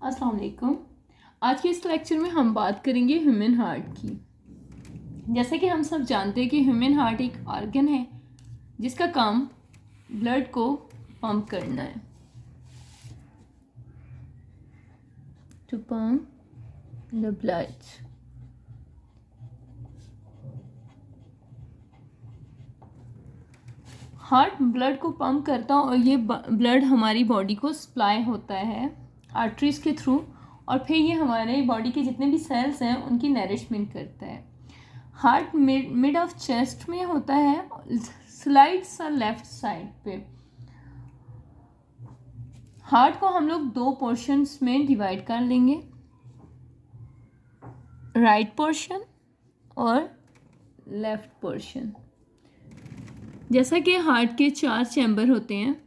अस्सलाम वालेकुम। आज के इस लेक्चर में हम बात करेंगे ह्यूमन हार्ट की। जैसा कि हम सब जानते हैं कि ह्यूमन हार्ट एक ऑर्गन है जिसका काम ब्लड को पंप करना है, to pump the blood. Heart blood को पंप करता है और ये ब्लड हमारी बॉडी को सप्लाई होता है आर्टरीज के थ्रू, और फिर ये हमारे बॉडी के जितने भी सेल्स हैं उनकी नरिशमेंट करता है। हार्ट मिड ऑफ चेस्ट में होता है, स्लाइड्स लेफ्ट साइड पे। हार्ट को हम लोग दो पोर्शंस में डिवाइड कर लेंगे, राइट पोर्शन और लेफ्ट पोर्शन। जैसा कि हार्ट के 4 चैम्बर होते हैं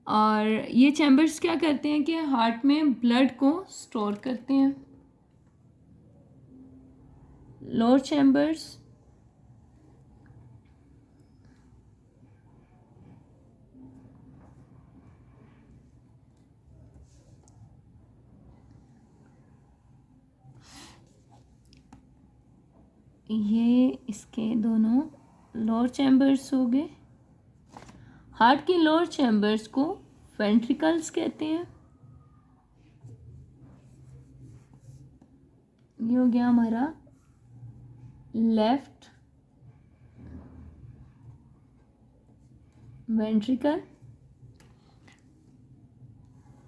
और ये चैम्बर्स क्या करते हैं कि हार्ट में ब्लड को स्टोर करते हैं। लोअर चैम्बर्स, ये इसके दोनों लोअर चैम्बर्स हो गए। हार्ट की लोअर चैम्बर्स को वेंट्रिकल्स कहते हैं। ये हो गया हमारा लेफ्ट वेंट्रिकल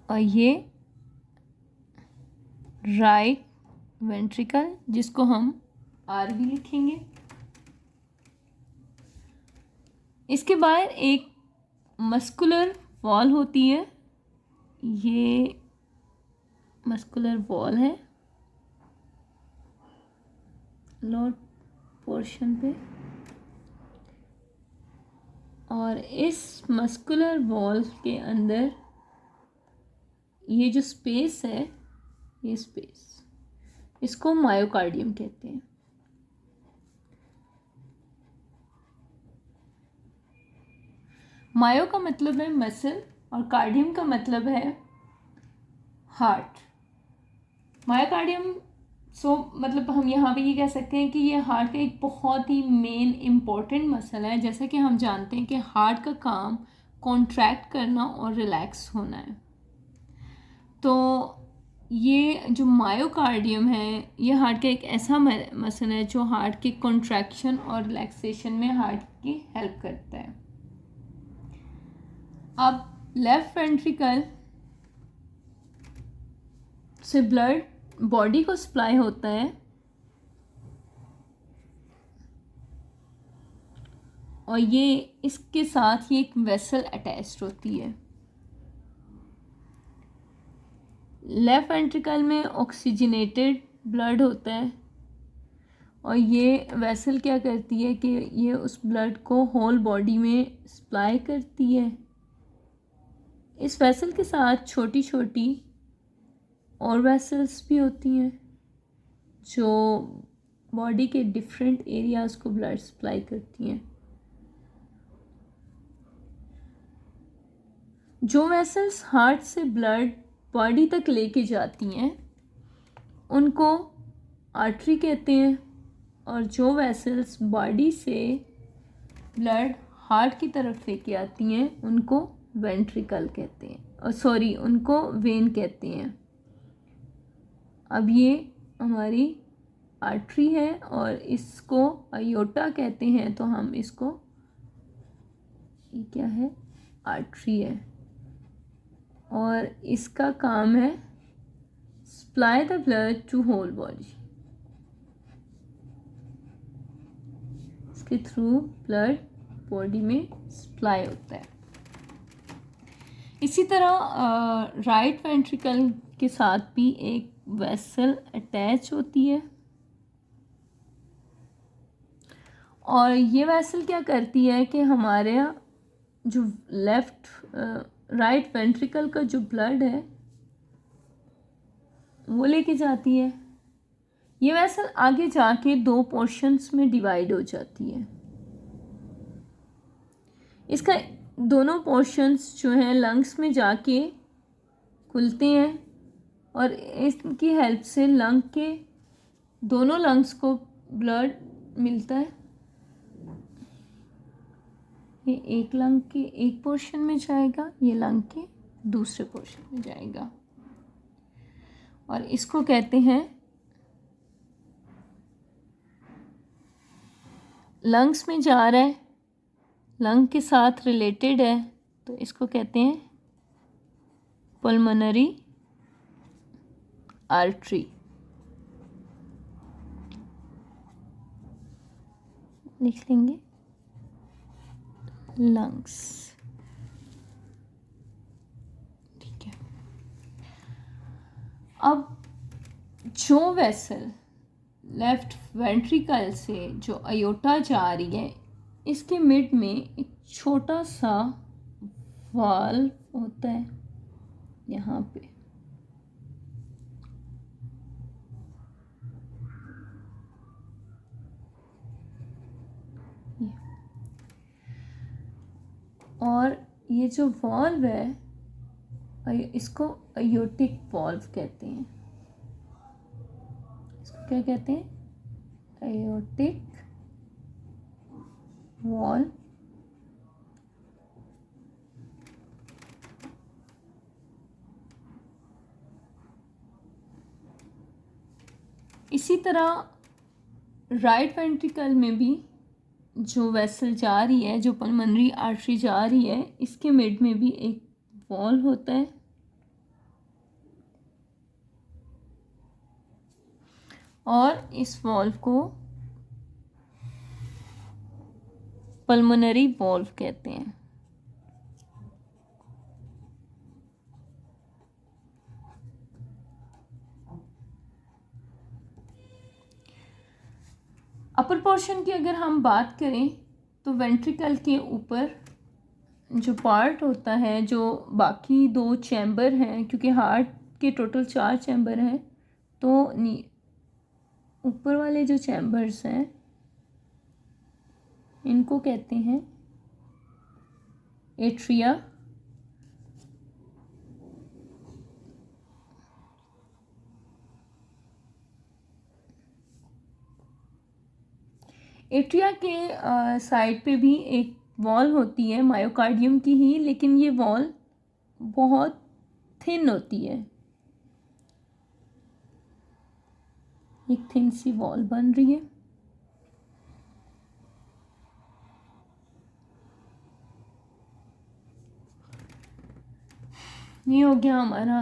और ये राइट वेंट्रिकल, जिसको हम आर भी लिखेंगे। इसके बाहर एक मस्कुलर वॉल होती है, ये मस्कुलर वॉल है लोअर पोर्शन पे, और इस मस्कुलर वॉल के अंदर ये जो स्पेस है, ये स्पेस, इसको मायोकार्डियम कहते हैं। मायो का मतलब है मसल और कार्डियम का मतलब है हार्ट। मायोकार्डियम मतलब हम यहाँ पे ये कह सकते हैं कि ये हार्ट का एक बहुत ही मेन इम्पोर्टेंट मसल है। जैसा कि हम जानते हैं कि हार्ट का काम कॉन्ट्रैक्ट करना और रिलैक्स होना है, तो ये जो मायोकार्डियम है ये हार्ट का एक ऐसा मसल है जो हार्ट के कॉन्ट्रैक्शन और रिलैक्सेशन में हार्ट की हेल्प करता है। अब लेफ्ट वेंट्रिकल से ब्लड बॉडी को सप्लाई होता है और ये इसके साथ ही एक वेसल अटैच्ड होती है। लेफ्ट वेंट्रिकल में ऑक्सीजनेटेड ब्लड होता है और ये वेसल क्या करती है कि ये उस ब्लड को होल बॉडी में सप्लाई करती है। इस वेसल के साथ छोटी छोटी और वेसल्स भी होती हैं जो बॉडी के डिफरेंट एरियाज़ को ब्लड सप्लाई करती हैं। जो वेसल्स हार्ट से ब्लड बॉडी तक लेके जाती हैं उनको आर्टरी कहते हैं, और जो वेसल्स बॉडी से ब्लड हार्ट की तरफ लेके आती हैं उनको वेंट्रिकल कहते हैं, और सॉरी उनको वेन कहते हैं। अब ये हमारी आर्टरी है और इसको अयोटा कहते हैं, तो हम इसको, ये क्या है, आर्टरी है, और इसका काम है supply the blood to whole body. इसके थ्रू ब्लड बॉडी में सप्लाई होता है। इसी तरह राइट वेंट्रिकल के साथ भी एक वेसल अटैच होती है और ये वेसल क्या करती है कि हमारे जो लेफ्ट राइट वेंट्रिकल का जो ब्लड है वो लेके जाती है। ये वेसल आगे जाके 2 पोर्शंस में डिवाइड हो जाती है। इसका दोनों पोर्शंस जो हैं लंग्स में जाके खुलते हैं और इसकी हेल्प से लंग के दोनों लंग्स को ब्लड मिलता है। ये एक लंग के एक पोर्शन में जाएगा, ये लंग के दूसरे पोर्शन में जाएगा, और इसको कहते हैं, लंग्स में जा रहा है, लंग के साथ रिलेटेड है, तो इसको कहते हैं पल्मोनरी आर्टरी। लिख लेंगे लंग्स, ठीक है। अब जो वेसल लेफ्ट वेंट्रिकल से जो अयोटा जा रही है, इसके मिड में एक छोटा सा वाल्व होता है यहाँ पे, और ये जो वाल्व है इसको अयोटिक वाल्व कहते हैं। इसको क्या कहते हैं? Aortic valve. इसी तरह राइट वेंट्रिकल में भी जो वेसल जा रही है, जो पल्मोनरी आर्टरी जा रही है, इसके मिड में भी एक वॉल्व होता है, और इस वॉल्व को पल्मोनरी वॉल्व कहते हैं। अपर पोर्शन की अगर हम बात करें तो वेंट्रिकल के ऊपर जो पार्ट होता है, जो बाकी दो चैम्बर हैं, क्योंकि हार्ट के टोटल 4 चैम्बर हैं, तो ऊपर वाले जो चैम्बर्स हैं इनको कहते हैं एट्रिया, एट्रिया के साइड पे भी एक वॉल होती है मायोकार्डियम की ही, लेकिन ये वॉल बहुत थिन होती है, एक थिन सी वॉल बन रही है। ये हो गया हमारा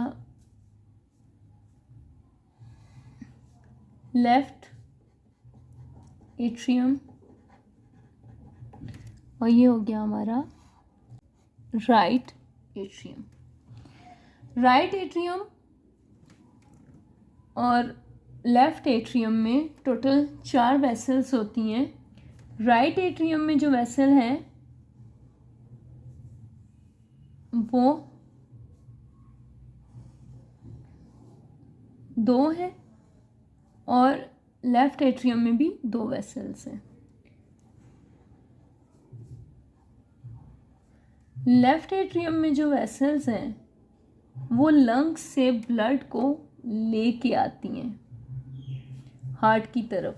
लेफ्ट एट्रियम, और ये हो गया हमारा राइट एट्रियम। राइट एट्रियम और लेफ्ट एट्रियम में टोटल 4 वेसल्स होती हैं। राइट एट्रियम में जो वेसल है वो 2 है, और लेफ्ट एट्रियम में भी 2 वेसल्स हैं। लेफ्ट एट्रियम में जो वेसल्स हैं वो लंग्स से ब्लड को लेके आती हैं हार्ट की तरफ,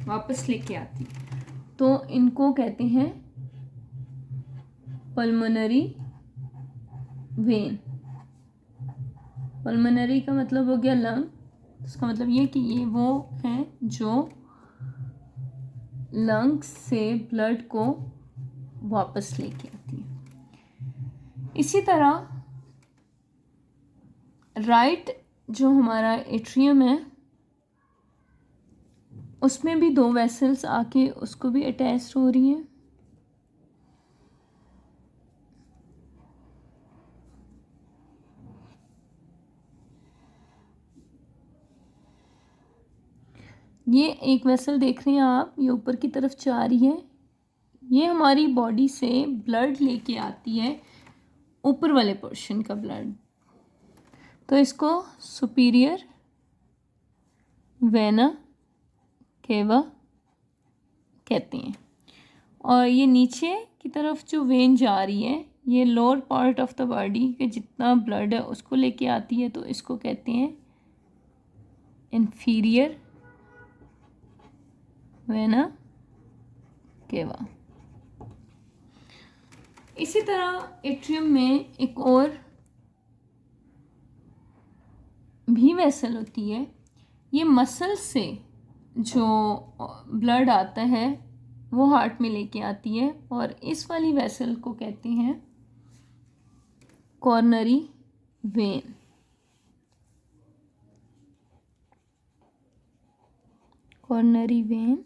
वापस लेके आती, तो इनको कहते हैं पल्मोनरी वेन। पल्मोनरी का मतलब हो गया लंग, इसका मतलब ये कि ये वो हैं जो लंग्स से ब्लड को वापस लेके आती है। इसी तरह राइट जो हमारा एट्रियम है उसमें भी 2 वेसल्स आके उसको भी अटैच हो रही हैं। ये एक वेसल देख रहे हैं आप, ये ऊपर की तरफ जा रही है, ये हमारी बॉडी से ब्लड लेके आती है, ऊपर वाले पोर्शन का ब्लड, तो इसको सुपीरियर वेना केवा कहते हैं। और ये नीचे की तरफ जो वेन जा रही है ये lower part of the body के जितना ब्लड है उसको लेके आती है, तो इसको कहते हैं इंफीरियर वेना केवा। इसी तरह एट्रियम में एक और भी वेसल होती है। ये मसल से जो ब्लड आता है वो हार्ट में लेके आती है, और इस वाली वेसल को कहते हैं कॉर्नरी वेन। कॉर्नरी वेन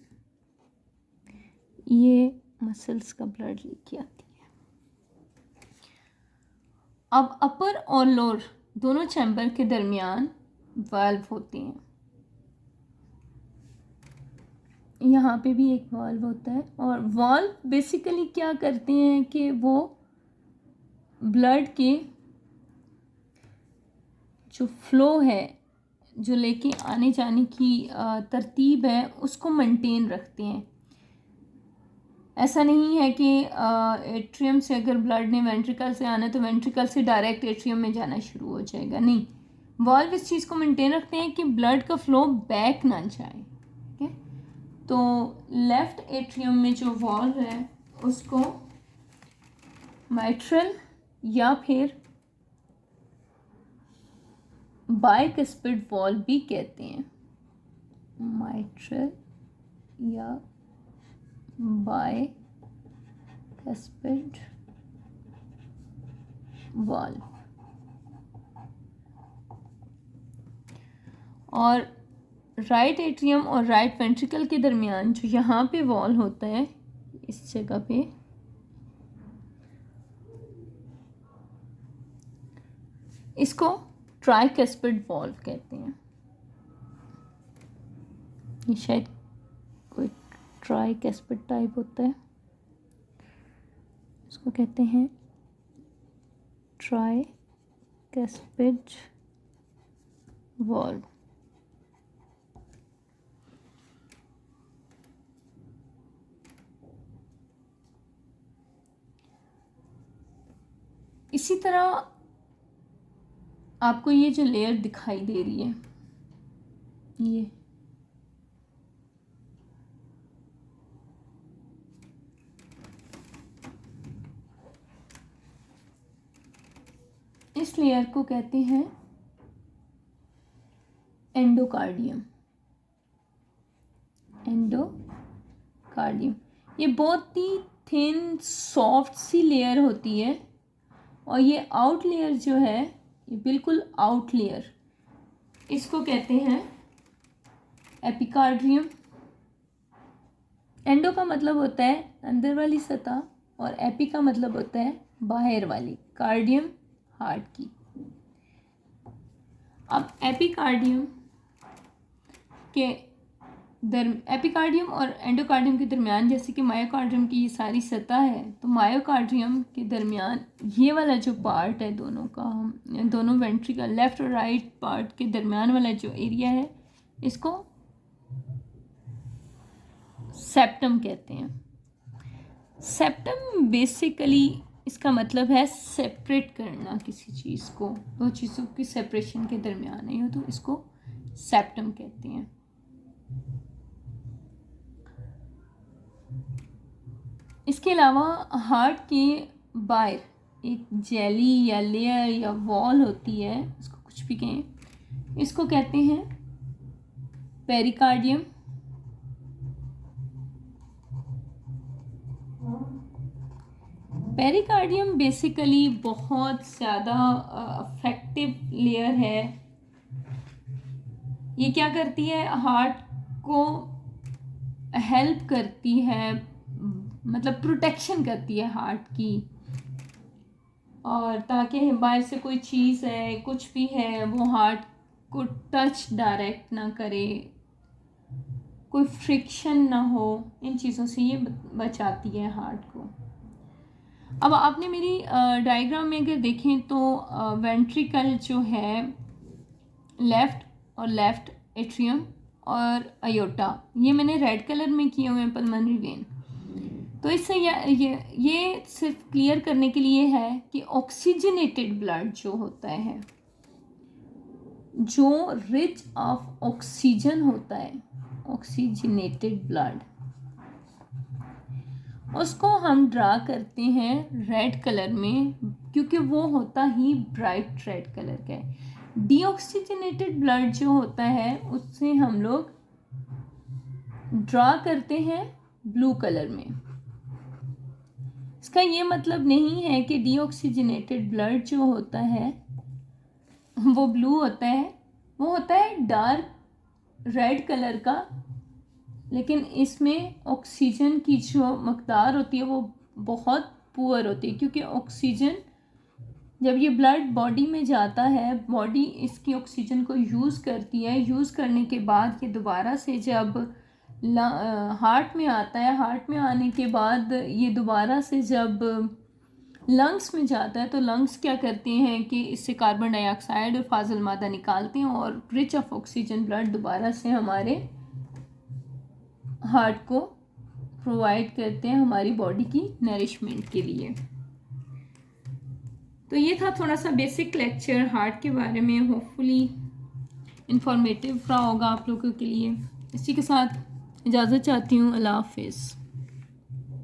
ये मसल्स का ब्लड लेके आती है। अब अपर और लोअर दोनों चैम्बर के दरमियान वाल्व होते हैं। यहाँ पे भी एक वाल्व होता है, और वाल्व बेसिकली क्या करते हैं कि वो ब्लड के जो फ्लो है, जो लेके आने जाने की तरतीब है, उसको मेंटेन रखते हैं। ऐसा नहीं है कि एट्रियम से अगर ब्लड ने वेंट्रिकल से आना है तो वेंट्रिकल से डायरेक्ट एट्रियम में जाना शुरू हो जाएगा, नहीं। वाल्व इस चीज़ को मेंटेन रखते हैं कि ब्लड का फ्लो बैक ना जाए। ओके, तो लेफ्ट एट्रियम में जो वाल्व है उसको माइट्रल या फिर बाइकस्पिड वाल्व भी कहते हैं। माइट्रल या बाइकस्पिड वाल्व। और राइट एट्रियम और राइट वेंट्रिकल के दरमियान जो यहाँ पे वाल्व होता है, इस जगह पे इसको ट्राइकस्पिड वाल्व कहते हैं। ये शायद कोई ट्राइकस्पिड टाइप होता है, इसको कहते हैं ट्राइकस्पिड वाल्व। इसी तरह आपको ये जो लेयर दिखाई दे रही है, ये इस लेयर को कहते हैं एंडोकार्डियम। एंडोकार्डियम ये बहुत ही थिन सॉफ्ट सी लेयर होती है, और ये आउट लेयर जो है, ये बिल्कुल आउट लेयर, इसको कहते हैं एपिकार्डियम। एंडो का मतलब होता है अंदर वाली सतह, और एपी का मतलब होता है बाहर वाली, कार्डियम हार्ट की। अब एपिकार्डियम और एंडोकार्डियम के दरमियान, जैसे कि मायोकार्डियम की ये सारी सतह है, तो मायोकार्डियम के दरमियान ये वाला जो पार्ट है दोनों का, हम दोनों वेंट्रिकल लेफ्ट और राइट पार्ट के दरमियान वाला जो एरिया है, इसको सेप्टम कहते हैं। सेप्टम बेसिकली इसका मतलब है सेपरेट करना किसी चीज़ को, दो चीज़ों की सेपरेशन के दरमियान है, तो इसको सेप्टम कहते हैं। इसके अलावा हार्ट के बाहर एक जेली या लेयर या वॉल होती है, इसको कुछ भी कहें, इसको कहते हैं पेरिकार्डियम। पेरिकार्डियम बेसिकली बहुत ज़्यादा अफेक्टिव लेयर है। ये क्या करती है, हार्ट को हेल्प करती है, मतलब प्रोटेक्शन करती है हार्ट की, और ताकि बाहर से कोई चीज़ है, कुछ भी है, वो हार्ट को टच डायरेक्ट ना करे, कोई फ्रिक्शन ना हो, इन चीज़ों से ये बचाती है हार्ट को। अब आपने मेरी डायग्राम में अगर देखें तो वेंट्रिकल जो है लेफ्ट एट्रियम और अयोटा, ये मैंने रेड कलर में किए हुए हैं पल्मोनरी वेन। तो इससे ये सिर्फ क्लियर करने के लिए है कि ऑक्सीजनेटेड ब्लड जो होता है, जो रिच ऑफ ऑक्सीजन होता है, ऑक्सीजनेटेड ब्लड, उसको हम ड्रा करते हैं रेड कलर में, क्योंकि वो होता ही ब्राइट रेड कलर का है। डीऑक्सीजनेटेड ब्लड जो होता है उससे हम लोग ड्रा करते हैं ब्लू कलर में। इसका ये मतलब नहीं है कि डीऑक्सीजनेटेड ब्लड जो होता है वो ब्लू होता है, वो होता है डार्क रेड कलर का, लेकिन इसमें ऑक्सीजन की जो मकदार होती है वो बहुत पुअर होती है, क्योंकि ऑक्सीजन जब ये ब्लड बॉडी में जाता है, बॉडी इसकी ऑक्सीजन को यूज़ करती है, यूज़ करने के बाद ये दोबारा से जब हार्ट में आता है, हार्ट में आने के बाद ये दोबारा से जब लंग्स में जाता है, तो लंग्स क्या करते हैं कि इससे कार्बन डाइऑक्साइड और फाजिल मादा निकालते हैं और रिच ऑफ ऑक्सीजन ब्लड दोबारा से हमारे हार्ट को प्रोवाइड करते हैं हमारी बॉडी की नरिशमेंट के लिए। तो ये था थोड़ा सा बेसिक लेक्चर हार्ट के बारे में, होपफुली इंफॉर्मेटिव रहा होगा आप लोगों के लिए। इसी के साथ इजाज़त चाहती हूँ। अल्लाह हाफिज़।